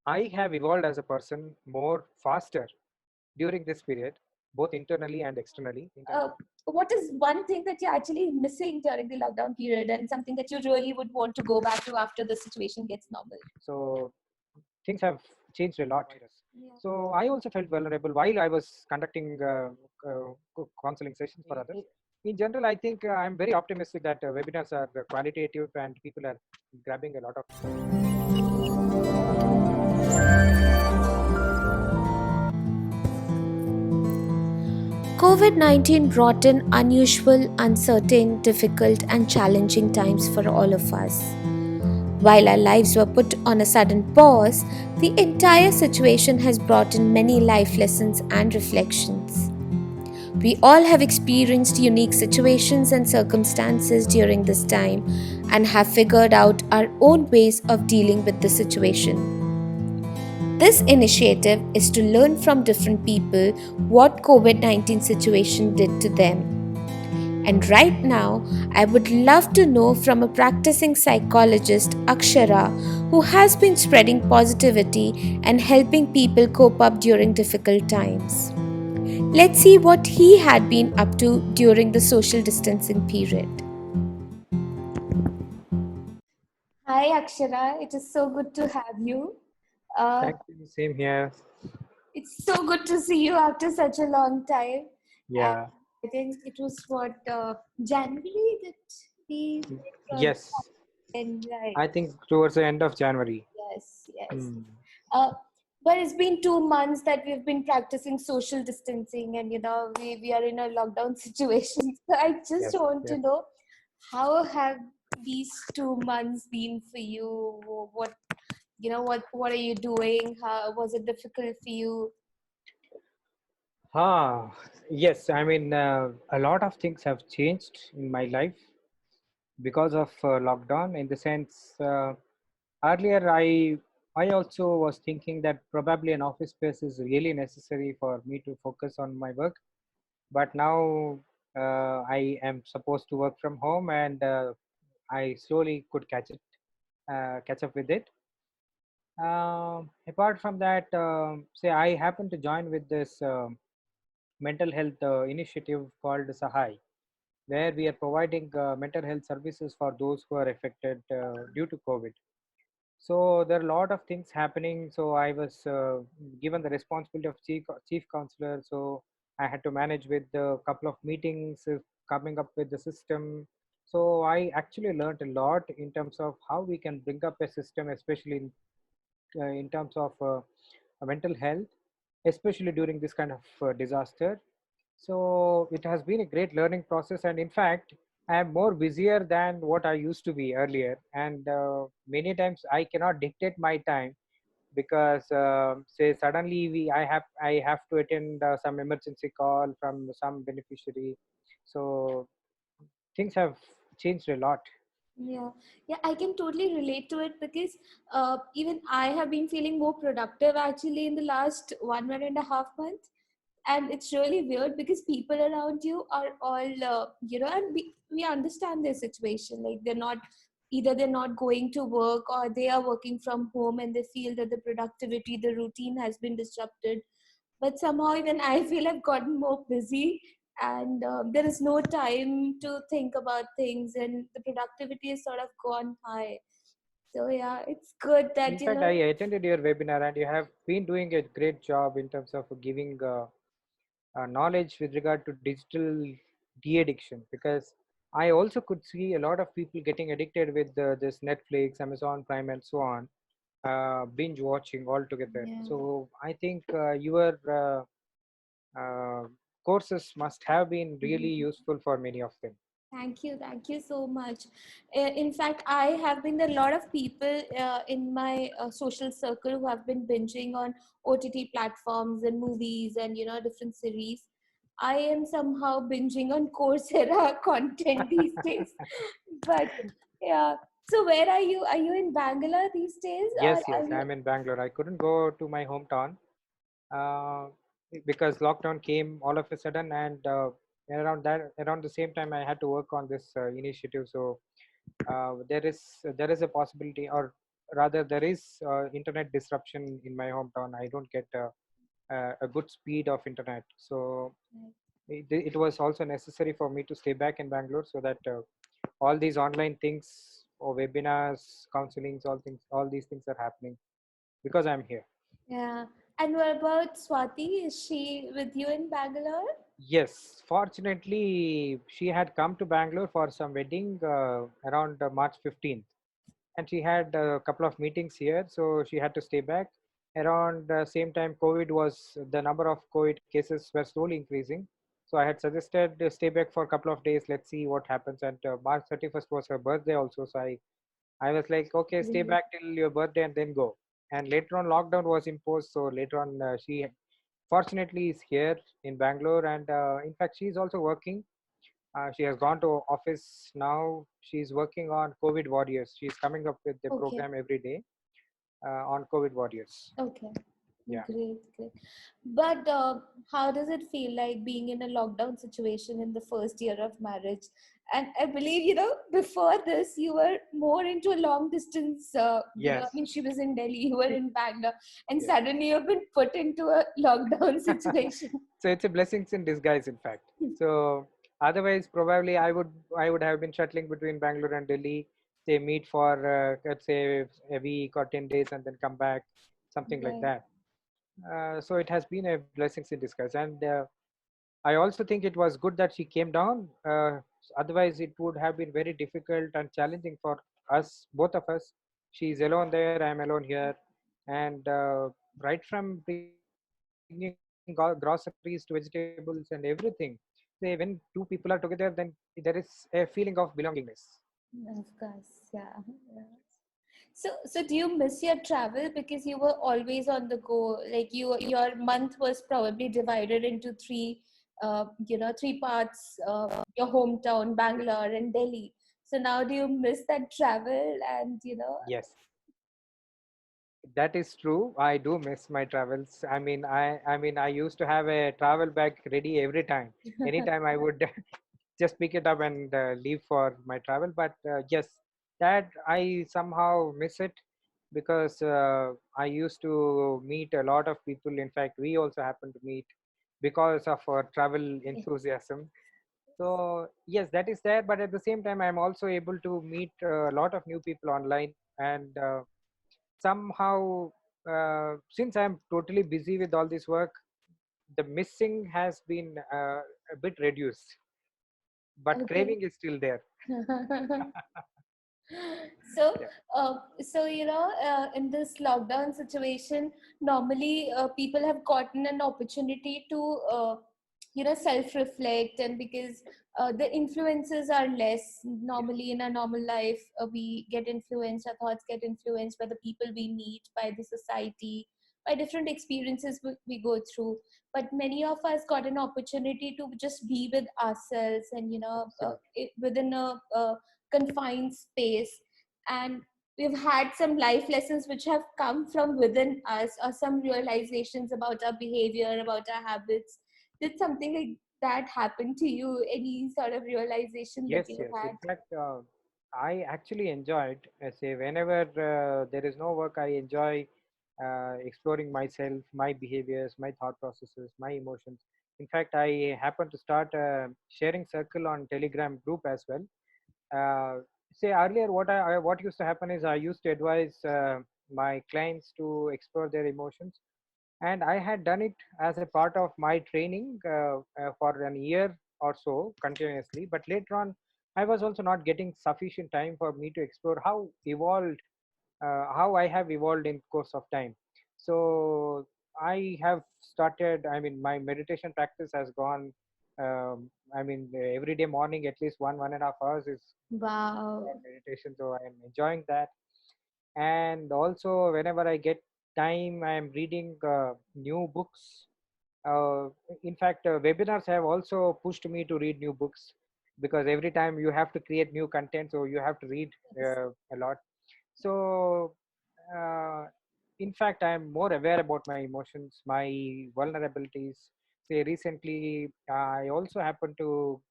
I have evolved as a person more faster during this period, both internally and externally. uh, what is one thing that you're actually missing during the lockdown period and something that you really would want to go back to after the situation gets normal? So things have changed a lot. Yeah. So I also felt vulnerable while I was conducting counseling sessions for others. In general, I think I'm very optimistic that webinars are qualitative and people are grabbing a lot of. COVID 19 brought in unusual, uncertain, difficult, and challenging times for all of us. While our lives were put on a sudden pause, the entire situation has brought in many life lessons and reflections. We all have experienced unique situations and circumstances during this time and have figured out our own ways of dealing with the situation. This initiative is to learn from different people what COVID-19 situation did to them. And right now, I would love to know from a practicing psychologist, Akshara, who has been spreading positivity and helping people cope up during difficult times. Let's see what he had been up to during the social distancing period. Hi, Akshara. It is so good to have you. Uh, Thank you. Same here. it's so good to see you after such a long time. And Yeah. I think it was what January that we Yes. and right. I think towards the end of January. Yes, yes. Hmm. Uh, but it's been 2 months that we've been practicing social distancing, and we are in a lockdown situation. So I just Yes. want to Yes. know how have these 2 months been for you? What are you doing? How was it difficult for you? Ah, yes. I mean, a lot of things have changed in my life because of lockdown. In the sense, earlier I also was thinking that probably an office space is really necessary for me to focus on my work. But now I am supposed to work from home, and I slowly could catch up with it. Apart from that, say I happen to join with this mental health initiative called Sahai, where we are providing mental health services for those who are affected due to COVID. So there are a lot of things happening. So I was given the responsibility of chief counselor. So I had to manage with a couple of meetings, coming up with the system. So I actually learned a lot in terms of how we can bring up a system, especially in terms of mental health, especially during this kind of disaster. So it has been a great learning process, and in fact, I am more busier than what I used to be earlier. And many times I cannot dictate my time because, say, suddenly I have to attend some emergency call from some beneficiary. So things have changed a lot. Yeah, yeah, I can totally relate to it because even I have been feeling more productive actually in the last 1.5 months. And it's really weird because people around you are all, and we understand their situation. Like they're not going to work or they are working from home and they feel that the productivity, the routine has been disrupted. But somehow even I feel I've gotten more busy and there is no time to think about things and the productivity is sort of gone high. So yeah, it's good In that fact, I attended your webinar, and you have been doing a great job in terms of giving knowledge with regard to digital de-addiction, because I also could see a lot of people getting addicted with this Netflix, Amazon Prime, and so on, binge watching altogether. yeah. So I think your uh, courses must have been really useful for many of them. Thank you so much. In fact, I have been a lot of people in my social circle who have been binging on OTT platforms and movies and different series. I am somehow binging on Coursera content these days. But yeah, so where are you? Are you in Bangalore these days, or Yes, are yes, you? I'm in Bangalore. I couldn't go to my hometown uh, because lockdown came all of a sudden, and around the same time I had to work on this initiative. So there is a possibility, or rather there is internet disruption in my hometown. I don't get a good speed of internet. So Right. it was also necessary for me to stay back in Bangalore so that all these online things or webinars, counselings, all these things are happening because I'm here. Yeah. And what about Swati? Is she with you in Bangalore? Yes, fortunately, she had come to Bangalore for some wedding around March 15th, and she had a couple of meetings here, so she had to stay back. Around the same time, the number of COVID cases were slowly increasing. So I had suggested stay back for a couple of days. Let's see what happens. And March 31st was her birthday also, so I was like, okay, stay Really? back till your birthday and then go. And later on, lockdown was imposed. So later on, she fortunately is here in Bangalore, and in fact, she's also working. She has gone to office now. She's working on COVID warriors. She's coming up with the Okay. program every day on COVID warriors. Okay. Yeah. Great, great. But how does it feel like being in a lockdown situation in the first year of marriage? And I believe, before this, you were more into a long distance, I Yes. mean, she was in Delhi, you were in Bangalore, and Yes. suddenly you've been put into a lockdown situation. So it's a blessings in disguise, in fact. So otherwise, probably I would have been shuttling between Bangalore and Delhi. Say meet for let's say a week or 10 days and then come back, something like Right. that. So it has been a blessings in disguise, and I also think it was good that she came down. Otherwise, it would have been very difficult and challenging for us, both of us. She's alone there, I'm alone here, and right from bringing groceries to vegetables and everything. Say when two people are together, then there is a feeling of belongingness. Of course, yeah. Yeah. So do you miss your travel because you were always on the go? Like your month was probably divided into three parts. Your hometown, Bangalore, and Delhi. So now, do you miss that travel? Yes, that is true. I do miss my travels. I mean, I used to have a travel bag ready every time. Anytime I would just pick it up and leave for my travel. But yes, that I somehow miss it because I used to meet a lot of people. In fact, we also happen to meet because of our travel enthusiasm. So yes, that is there. But at the same time, I'm also able to meet a lot of new people online, and somehow, since I'm totally busy with all this work, the missing has been a bit reduced, but Okay. craving is still there. so Yeah. in this lockdown situation, normally people have gotten an opportunity to self reflect, and because the influences are less Yes. normally in our normal life, we get influenced, our thoughts get influenced by the people we meet, by the society, by different experiences we go through. But many of us got an opportunity to just be with ourselves, and Absolutely. within a confined space. And we've had some life lessons which have come from within us, or some realizations about our behavior, about our habits. Did something like that happen to you? Any sort of realization that Yes, you yes. had? In fact, I actually enjoyed, say, whenever there is no work, I enjoy exploring myself, my behaviors, my thought processes, my emotions. In fact, I happen to start a sharing circle on Telegram group as well. Say earlier, what used to happen is I used to advise my clients to explore their emotions, and I had done it as a part of my training for an year or so continuously. But later on, I was also not getting sufficient time for me to explore how I have evolved in course of time. So I have started. I mean, my meditation practice has gone. Every day morning, at least 1.5 hours is for Wow. meditation. So I am enjoying that, and also whenever I get time, I am reading new books. uh, in fact, webinars have also pushed me to read new books because every time you have to create new content, so you have to read Yes. a lot. So uh, in fact, I am more aware about my emotions, my vulnerabilities. Say recently, I also happened to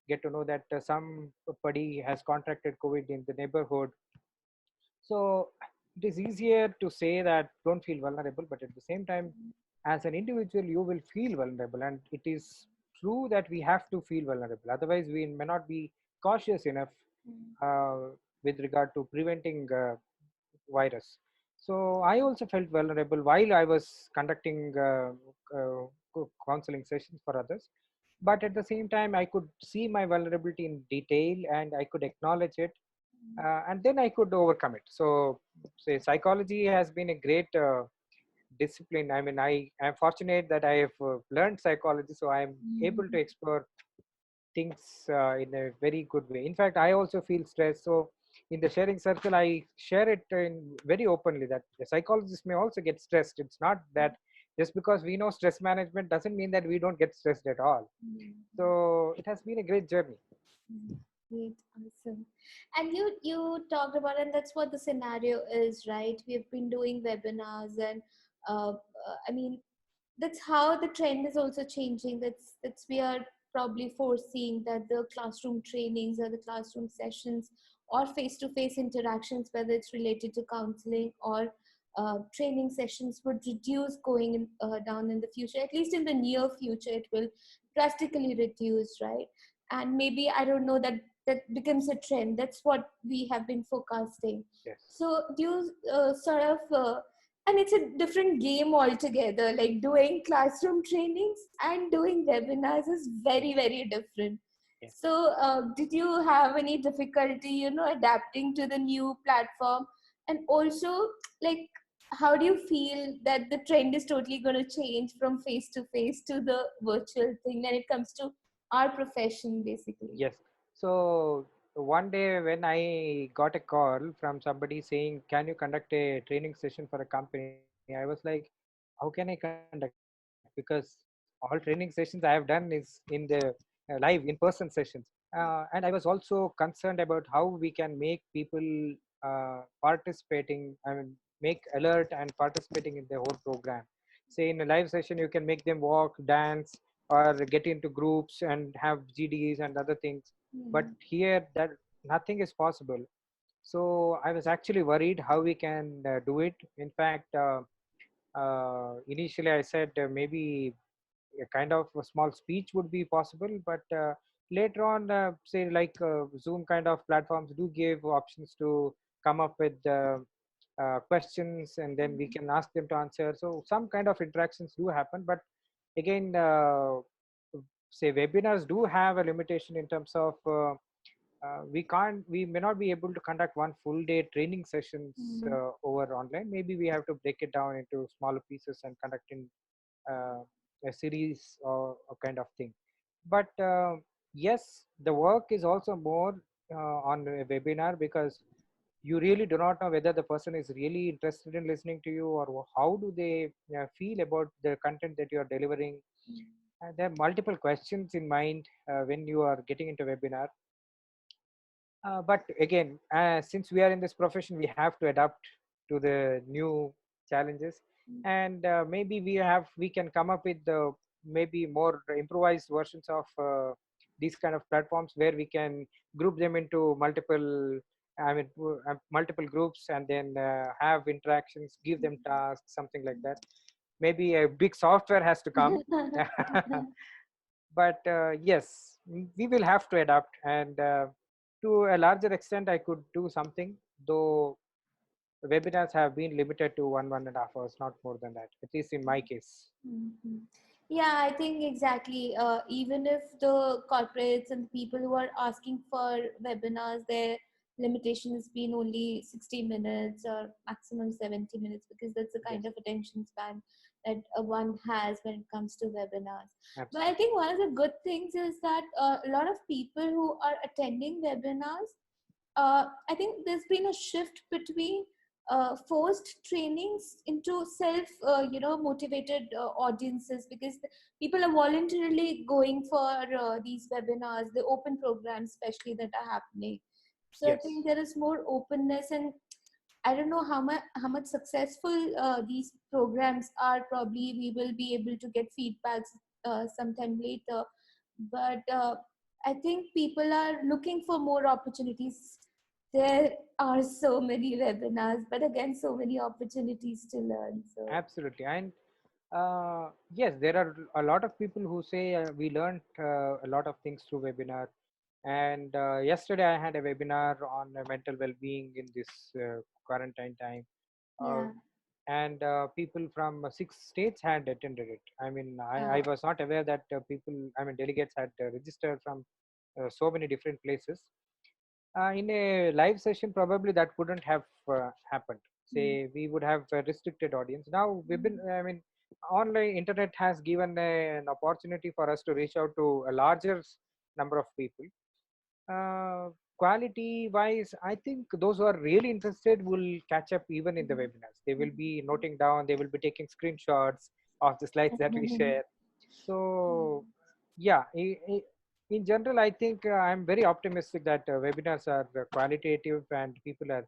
get to know that somebody has contracted COVID in the neighborhood. So it is easier to say that don't feel vulnerable, but at the same time, as an individual, you will feel vulnerable, and it is true that we have to feel vulnerable. Otherwise, we may not be cautious enough uh, with regard to preventing virus. So I also felt vulnerable while I was conducting counseling sessions for others. But at the same time, I could see my vulnerability in detail and I could acknowledge it, and then I could overcome it. So, say psychology has been a great discipline. I mean, I am fortunate that I have learned psychology, so I am able to explore things in a very good way. In fact, I also feel stress. So in the sharing circle, I share it in very openly that the psychologists may also get stressed. It's not that just because we know stress management doesn't mean that we don't get stressed at all. So it has been a great journey. Great, awesome. And you talked about, and that's what the scenario is, right? We've been doing webinars, and I mean, that's how the trend is also changing. That's we are probably foreseeing that the classroom trainings or the classroom sessions or face-to-face interactions, whether it's related to counseling or training sessions, would reduce going down in the future. At least in the near future, it will drastically reduce, right? And maybe, I don't know, that becomes a trend. That's what we have been forecasting. Yes. So do you sort of and it's a different game altogether. Like doing classroom trainings and doing webinars is very, very different. Yeah. So did you have any difficulty, adapting to the new platform? And also, like, how do you feel that the trend is totally going to change from face to face to the virtual thing when it comes to our profession, basically? Yes. So one day when I got a call from somebody saying, "Can you conduct a training session for a company?" I was like, "How can I conduct?" Because all training sessions I have done is in the live in-person sessions. And I was also concerned about how we can make people participating, I mean, make alert and participating in the whole program. Say in a live session, you can make them walk, dance, or get into groups and have GDs and other things. But Hmm. here, that nothing is possible. So I was actually worried how we can do it. In fact, initially I said maybe a kind of a small speech would be possible, but later on, say like Zoom kind of platforms do give options to come up with questions, and then we can ask them to answer. So some kind of interactions do happen, but again, say webinars do have a limitation in terms of we may not be able to conduct one full day training sessions Hmm. over online. Maybe we have to break it down into smaller pieces and conduct in uh, a series or a kind of thing. But yes, the work is also more on a webinar, because you really do not know whether the person is really interested in listening to you, or how do they feel about the content that you are delivering. And there are multiple questions in mind when you are getting into webinar. But again, since we are in this profession, we have to adapt to the new challenges, and maybe we can come up with maybe more improvised versions of these kind of platforms, where we can group them into multiple. I mean, multiple groups, and then have interactions, give them tasks, something like that. Maybe a big software has to come. But yes, we will have to adapt, and to a larger extent I could do something, though webinars have been limited to 1.5 hours, not more than that, at least in my case. Mhm. Yeah, I think exactly. Even if the corporates and the people who are asking for webinars, their limitation has been only 60 minutes or maximum 70 minutes, because that's the Yes, kind of attention span that one has when it comes to webinars. But I absolutely. think one of the good things is that a lot of people who are attending webinars, I think there's been a shift between forced trainings into self, motivated audiences, because people are voluntarily going for these webinars, the open programs, especially, that are happening. So I think Yes, there is more openness, and I don't know how much successful these programs are. Probably we will be able to get feedbacks sometime later, but I think people are looking for more opportunities there are so many webinars, but again, so many opportunities to learn. So, Absolutely. And yes, there are a lot of people who say we learned a lot of things through webinar. And yesterday I had a webinar on mental well-being in this quarantine time. Uh, yeah, and people from 6 states had attended it. I mean, I uh, was not aware that delegates had registered from so many different places. In a live session, probably that couldn't have happened. mm, Say we would have a restricted audience. Now, mm, online internet has given an opportunity for us to reach out to a larger number of people. Uh, Quality wise, I think those who are really interested will catch up even in the webinars. They will be noting down, they will be taking screenshots of the slides that we mm. share. So, yeah, in general, I think I'm very optimistic that webinars are qualitative and people are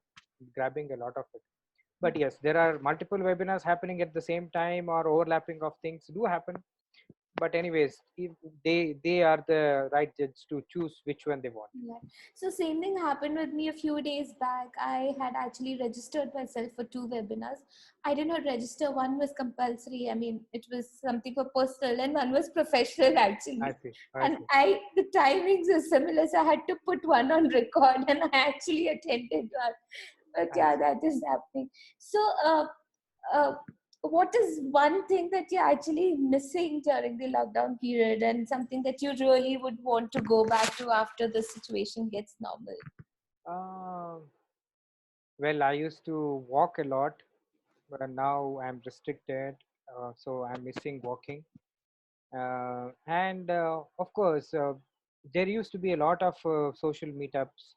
grabbing a lot of it. But yes, there are multiple webinars happening at the same time, or overlapping of things do happen. But anyways, if they are the right judge to choose which one they want. Yeah. So same thing happened with me a few days back. I had actually registered myself for two webinars. I did not register. One was compulsory. I mean, it was something for personal, and one was professional I actually. see. I And see. the timings are similar, so I had to put one on record, and I actually attended one. But I yeah, see. that is happening. So, uh, what is one thing that you're actually missing during the lockdown period, and something that you really would want to go back to after the situation gets normal? Um, well, I used to walk a lot, but now I'm restricted, so I'm missing walking. And of course, there used to be a lot of social meetups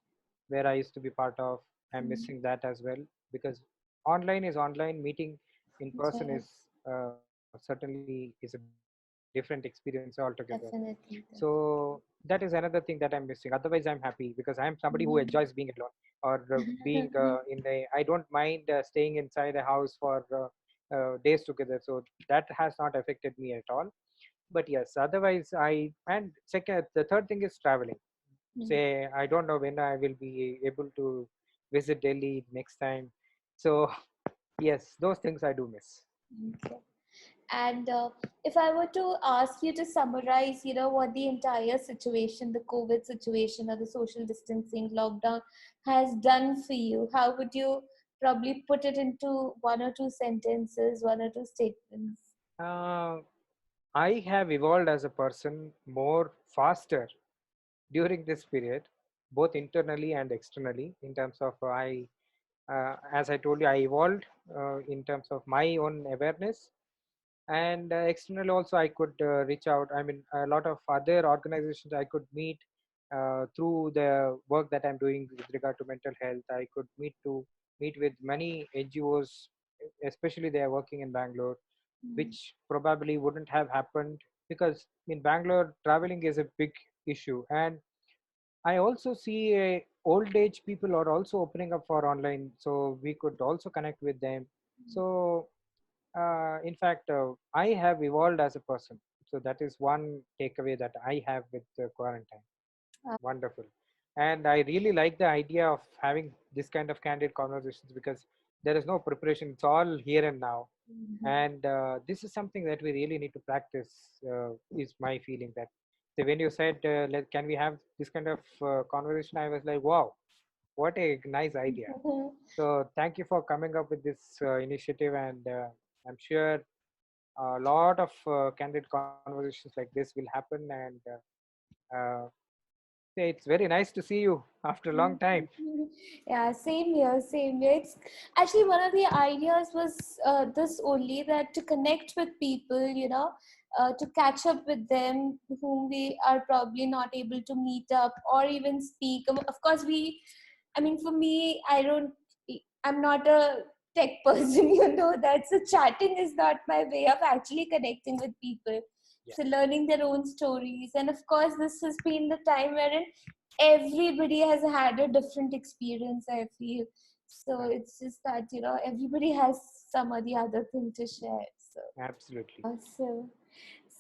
where I used to be part of. I'm Mm, missing that as well, because online is online, meeting in person yeah, is certainly is a different experience altogether. So definitely. that is another thing that I'm missing. Otherwise, I'm happy because I am somebody who enjoys being alone, or being in a. I don't mind staying inside a house for days together. So that has not affected me at all. But yes, otherwise and second, the third thing is traveling. Mm, Say I don't know when I will be able to visit Delhi next time. So yes, those things I do miss. okay. And if I were to ask you to summarize, what the entire situation, the COVID situation or the social distancing lockdown has done for you, how would you probably put it into one or two sentences, one or two statements? uh, I have evolved as a person more faster during this period, both internally and externally. In terms of as I told you, I evolved in terms of my own awareness, and externally also I could reach out. I mean, a lot of other organizations I could meet through the work that I'm doing with regard to mental health. I could meet with many NGOs, especially they are working in Bangalore, Mm, which probably wouldn't have happened because in Bangalore traveling is a big issue. And I also see old age people are also opening up for online, so we could also connect with them. So in fact, I have evolved as a person. So that is one takeaway that I have with the quarantine. Wonderful. And I really like the idea of having this kind of candid conversations because there is no preparation. It's all here and now. And this is something that we really need to practice, is my feeling that. So when you said, can we have this kind of conversation? I was like, wow, what a nice idea. mhm. So thank you for coming up with this initiative. And I'm sure a lot of candid conversations like this will happen. And it's very nice to see you after a long time. Yeah, same here, same here. It's actually one of the ideas was this only, that to connect with people, to catch up with them whom we are probably not able to meet up or even speak. Of course, I mean, for me, I'm not a tech person, that. So chatting is not my way of actually connecting with people. Yeah, So learning their own stories. And of course, this has been the time wherein everybody has had a different experience, I feel. So uh, it's just that, everybody has some or the other thing to share. So, absolutely. awesome.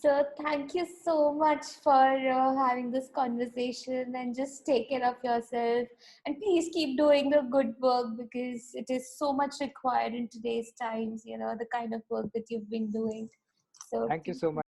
So thank you so much for having this conversation, and just take care of yourself, and please keep doing the good work because it is so much required in today's times, the kind of work that you've been doing. So Thank you so much.